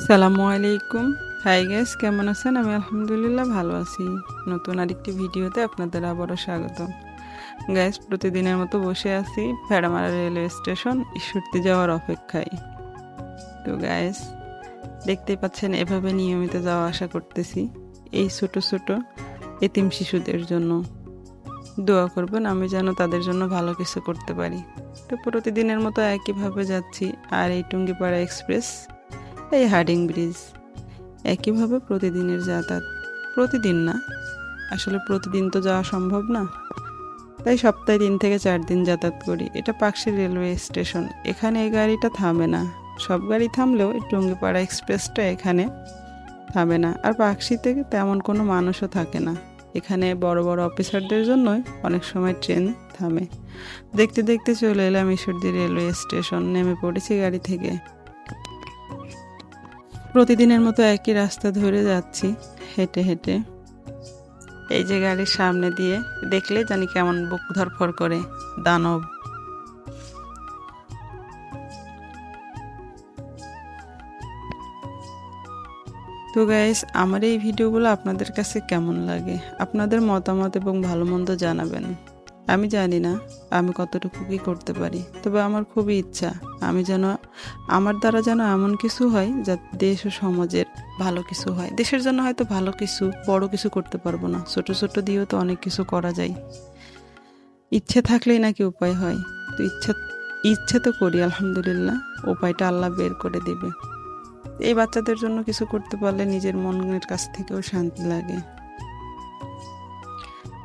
সালামু আলাইকুম। Hi guys, কেমন আছেন? আমি আলহামদুলিল্লাহ ভালো আছি। নতুন আরেকটি ভিডিওতে আপনাদের আবারও স্বাগতম। গাইস, প্রতিদিনের মতো বসে আছি ভেড়ামারা রেলওয়ে স্টেশন ঈশ্বরদী যাওয়ার অপেক্ষায়। তো গাইস, দেখতেই পাচ্ছেন এভাবে নিয়মিত যাওয়া আসা করতেছি এই ছোট ছোট এতিম শিশুদের জন্য। দোয়া করবেন আমি যেন তাদের জন্য ভালো কিছু করতে পারি। তো প্রতিদিনের মতো একইভাবে যাচ্ছি। আর এই টুঙ্গিপাড়া এক্সপ্রেস, এই হার্ডিং ব্রিজ, একইভাবে প্রতিদিনের যাতায়াত। প্রতিদিন না, আসলে প্রতিদিন তো যাওয়া সম্ভব না, তাই সপ্তাহে 3 থেকে 4 দিন যাতায়াত করি। এটা পাকশী রেলওয়ে স্টেশন, এখানে এই গাড়িটা থামে না। সব গাড়ি থামলেও এই টুঙ্গিপাড়া এক্সপ্রেসটা এখানে থামে না। আর পাকশীতে তেমন কোনো মানুষও থাকে না। এখানে বড় বড় অফিসারদের জন্যই অনেক সময় ট্রেন থামে। দেখতে দেখতে চলে এলাম ঈশ্বরদী রেলওয়ে স্টেশন। নেমে পড়েছি গাড়ি থেকে। প্রতিদিনের মতো একই রাস্তা ধরে যাচ্ছি হেঁটে হেঁটে। এই যে গাড়ির সামনে দিয়ে দেখলে জানি কেমন বুক ধরফর করে, দানব। তো গাইস, আমার এই ভিডিওগুলো আপনাদের কাছে কেমন লাগে? আপনাদের মতামত এবং ভালো মন্দ জানাবেন। আমি জানি না আমি কতটুকু কি করতে পারি, তবে আমার খুবই ইচ্ছা আমার দ্বারা যেন এমন কিছু হয় যা দেশ ও সমাজের ভালো কিছু হয়। দেশের জন্য হয়তো ভালো কিছু, বড় কিছু করতে পারবো না, ছোট ছোট দিয়েও তো অনেক কিছু করা যায়। ইচ্ছে থাকলেই নাকি উপায় হয়। তো ইচ্ছে তো করি, আলহামদুলিল্লাহ উপায়টা আল্লাহ বের করে দেবে। এই বাচ্চাদের জন্য কিছু করতে পারলে নিজের মনের কাছ থেকেও শান্তি লাগে।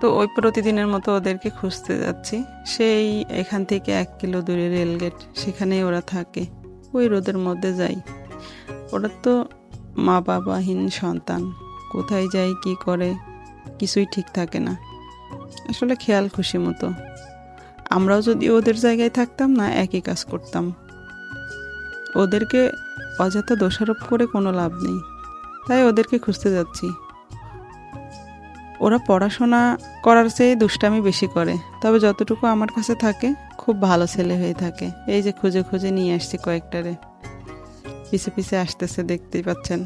তো ওই প্রতিদিনের মতো ওদেরকে খুঁজতে যাচ্ছি। সেই এখান থেকে 1 কিলো দূরে রেলগেট, সেখানেই ওরা থাকে। ওই রোদের মধ্যে যাই। ওরা তো মা বাবাহীন সন্তান, কোথায় যায় কি করে কিছুই ঠিক থাকে না। আসলে খেয়াল খুশি মতো। আমরাও যদি ওদের জায়গায় থাকতাম না, একই কাজ করতাম। ওদেরকে অযথা দোষারোপ করে কোনো লাভ নেই, তাই ওদেরকে খুঁজতে যাচ্ছি। ওরা পড়াশোনা করার চেয়ে দুষ্টামি বেশি করে, তবে যতটুকু আমার কাছে থাকে খুব ভালো ছেলে হয়ে থাকে। এই যে খুঁজে খুঁজে নিয়ে আসছি কয়েকটারে, পিছে পিছে আসতেছে, দেখতেই পাচ্ছেন।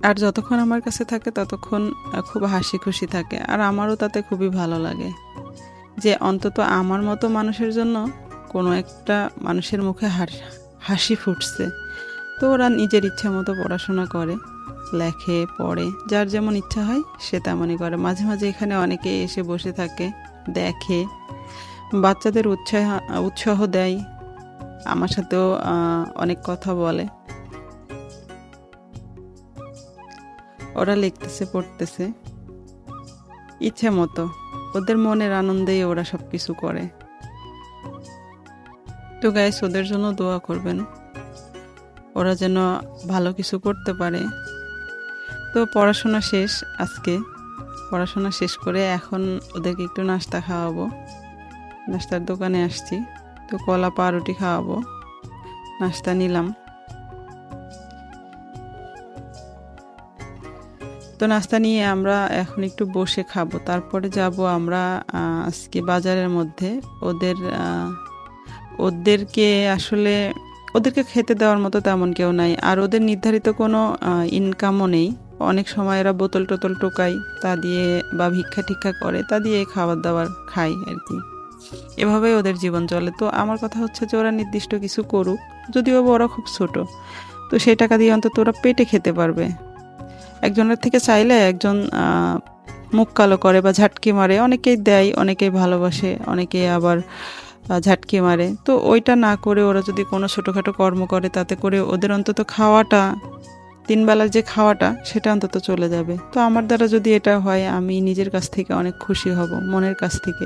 আর যতক্ষণ আমার কাছে থাকে ততক্ষণ খুব হাসি খুশি থাকে। আর আমারও তাতে খুবই ভালো লাগে যে অন্তত আমার মতো মানুষের জন্য কোনো একটা মানুষের মুখে হাসি ফুটছে। তো ওরা নিজের ইচ্ছা মতো পড়াশোনা করে, লেখে, পড়ে, যার যেমন ইচ্ছা হয় সে তেমনই করে। মাঝে মাঝে এখানে অনেকে এসে বসে থাকে, দেখে, বাচ্চাদের উৎসাহ দেয়, আমার সাথেও অনেক কথা বলে। ওরা লিখতেছে, পড়তেছে ইচ্ছে মতো, ওদের মনের আনন্দেই ওরা সব কিছু করে। তো গাইস, ওদের জন্য দোয়া করবেন, ওরা যেন ভালো কিছু করতে পারে। তো পড়াশোনা শেষ আজকে। পড়াশোনা শেষ করে এখন ওদেরকে একটু নাস্তা খাওয়াবো। নাস্তার দোকানে আসছি, তো কলা পাউরুটি খাওয়াবো। নাস্তা নিলাম। তো নাস্তা নিয়ে আমরা এখন একটু বসে খাবো, তারপরে যাব আমরা আজকে বাজারের মধ্যে। ওদেরকে খেতে দেওয়ার মতো তেমন কেউ নাই, আর ওদের নির্ধারিত কোনো ইনকামও নেই। অনেক সময় এরা বোতল টোতল টোকায়, তা দিয়ে বা ভিক্ষা টিক্ষা করে, তা দিয়ে খাবার দাবার খায় আর কি। এভাবেই ওদের জীবন চলে। তো আমার কথা হচ্ছে যে ওরা নির্দিষ্ট কিছু করুক, যদিও ওরা খুব ছোট, তো সেই টাকা দিয়ে অন্তত ওরা পেটে খেতে পারবে। একজনের থেকে চাইলে একজন মুখ কালো করে বা ঝাটকি মারে, অনেকেই দেয়, অনেকেই ভালোবাসে, অনেকেই আবার ঝাটকি মারে। তো ওইটা না করে ওরা যদি কোনো ছোটোখাটো কর্ম করে, তাতে করে ওদের অন্তত খাওয়াটা, 3 বেলার যে খাওয়াটা, সেটা অন্তত চলে যাবে। তো আমার দ্বারা যদি এটা হয়, আমি নিজের কাছ থেকে অনেক খুশি হব, মনের কাছ থেকে।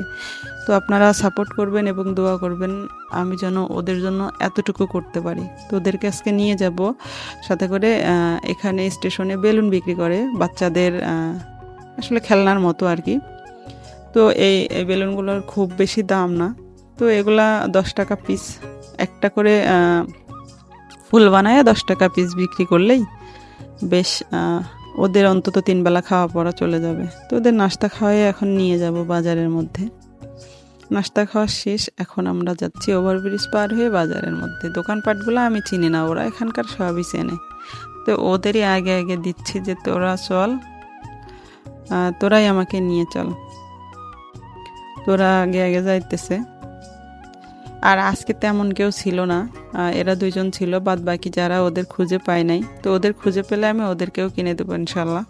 তো আপনারা সাপোর্ট করবেন এবং দোয়া করবেন আমি যেন ওদের জন্য এতটুকু করতে পারি। তো ওদেরকে আজকে নিয়ে যাব সাথে করে। এখানে স্টেশনে বেলুন বিক্রি করে, বাচ্চাদের আসলে খেলনার মতো আর কি। তো এই বেলুনগুলোর খুব বেশি দাম না। তো এগুলা 10 টাকা পিস, একটা করে ফুল বানায় 10 টাকা পিস বিক্রি করলেই বেশ ওদের অন্তত 3 বেলা খাওয়া পড়া চলে যাবে। তো ওদের নাস্তা খাওয়াই এখন নিয়ে যাব বাজারের মধ্যে। নাস্তা খাওয়া শেষ, এখন আমরা যাচ্ছি ওভারব্রিজ পার হয়ে বাজারের মধ্যে। দোকানপাটগুলো আমি চিনি না, ওরা এখানকার সবই চেনে। তো ওদেরই আগে আগে দিচ্ছি যে তোরা চল, তোরাই আমাকে নিয়ে চল। তোরা আগে আগে যাইতেছে। আর আজকে তেমন কেউ ছিল না, এরা দুইজন ছিল, বাদ বাকি যারা ওদের খুঁজে পায় নাই। তো ওদের খুঁজে পেলে আমি ওদেরকেও কিনে দেবো ইনশাল্লাহ।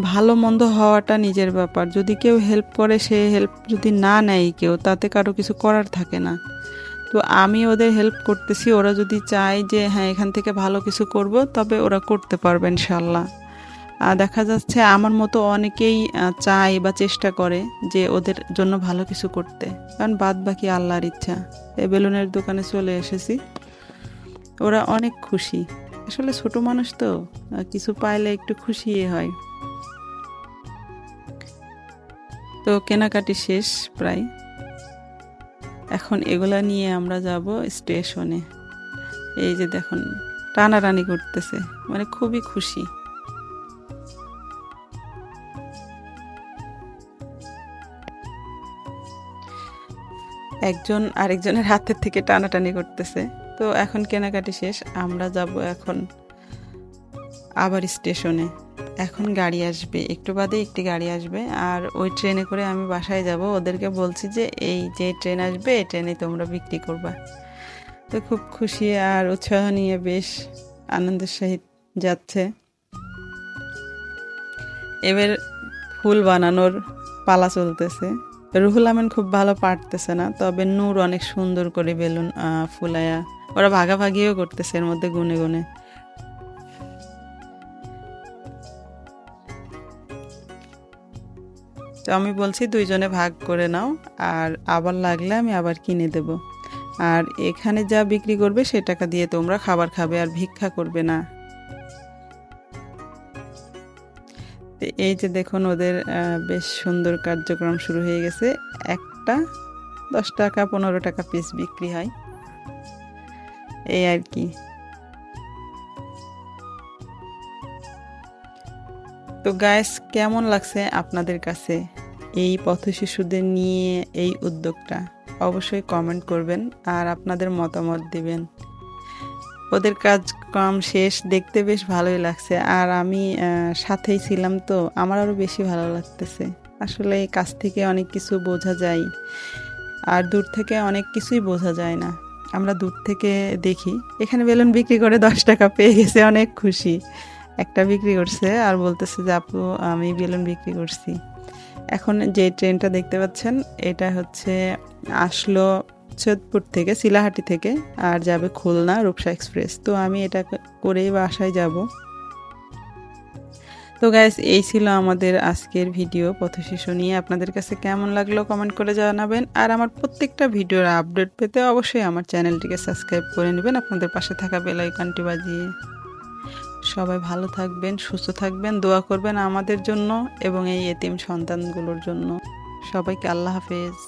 ভালো মন্দ হওয়াটা নিজের ব্যাপার, যদি কেউ হেল্প করে, সে হেল্প যদি না নেয় কেউ, তাতে কারো কিছু করার থাকে না। তো আমি ওদের হেল্প করতেছি, ওরা যদি চায় যে হ্যাঁ এখান থেকে ভালো কিছু করব, তবে ওরা করতে পারবে ইনশাল্লাহ। দেখা যাচ্ছে আমার মতো অনেকেই চায় বা চেষ্টা করে যে ওদের জন্য ভালো কিছু করতে, কারণ বাদ বাকি আল্লাহর ইচ্ছা। এই বেলুনের দোকানে চলে এসেছি, ওরা অনেক খুশি। আসলে ছোট মানুষ তো, কিছু পাইলে একটু খুশি হয়। তো কেনাকাটি শেষ প্রায়, এখন এগুলা নিয়ে আমরা যাব স্টেশনে। এই যে দেখুন টানাটানি করতেছে, মানে খুবই খুশি। একজন আরেকজনের হাতের থেকে টানাটানি করতেছে। তো এখন কেনাকাটি শেষ, আমরা যাব এখন আবার স্টেশনে। এখন গাড়ি আসবে, একটু বাদে একটি গাড়ি আসবে, আর ওই ট্রেনে করে আমি বাসায় যাব। ওদেরকে বলছি যে এই যে ট্রেন আসবে, এই ট্রেনে তোমরা বিক্রি করবা। তো খুব খুশি আর উৎসাহ নিয়ে বেশ আনন্দের সহিত যাচ্ছে। এবার ফুল বানানোর পালা চলতেছে। রুহুল আমিন খুব ভালো পারতেছে না, তবে নূর অনেক সুন্দর করে বেলুন ফুলায়া, ওরা ভাগাভাগিও করতেছে এর মধ্যে গুনে গুনে। তো আমি বলছি দুইজনে ভাগ করে নাও, আর আবার লাগলে আমি আবার কিনে দেব। আর এখানে যা বিক্রি করবে সে টাকা দিয়ে তোমরা খাবার খাবে, আর ভিক্ষা করবে না। এই যে দেখুন ওদের বেশ সুন্দর কার্যক্রম শুরু হয়ে গেছে। একটা 10 টাকা 15 টাকা পিস বিক্রি হয়, এই আর কি। তো গাইস, কেমন লাগছে আপনাদের কাছে এই পথ শিশুদের নিয়ে এই উদ্যোগটা? অবশ্যই কমেন্ট করবেন আর আপনাদের মতামত দিবেন। ওদের কাজকাম শেষ, দেখতে বেশ ভালোই লাগছে, আর আমি সাথেই ছিলাম, তো আমার আরও বেশি ভালো লাগতেছে। আসলে এই কাছ থেকে অনেক কিছু বোঝা যায়, আর দূর থেকে অনেক কিছুই বোঝা যায় না। আমরা দূর থেকে দেখি। এখানে বেলুন বিক্রি করে 10 টাকা পেয়ে গেছে, অনেক খুশি। একটা বিক্রি করছে আর বলতেছে যে আপু আমি বেলুন বিক্রি করছি। এখন যে ট্রেনটা দেখতে পাচ্ছেন, এটা হচ্ছে আসলো সৈয়দপুর থেকে, শিলাহাটি থেকে, আর যাবে খুলনা রূপসা এক্সপ্রেস। তো আমি এটা করেই বাসায় যাব। তো গাইস, এই ছিল আমাদের আজকের ভিডিও পথশিশু নিয়ে। আপনাদের কাছে কেমন লাগলো কমেন্ট করে জানাবেন, আর আমার প্রত্যেকটা ভিডিওর আপডেট পেতে অবশ্যই আমার চ্যানেলটিকে সাবস্ক্রাইব করে নেবেন, আপনাদের পাশে থাকা বেল আইকনটি বাজিয়ে। সবাই ভালো থাকবেন, সুস্থ থাকবেন, দোয়া করবেন আমাদের জন্য এবং এই এতিম সন্তানগুলোর জন্য। সবাইকে আল্লাহ হাফেজ।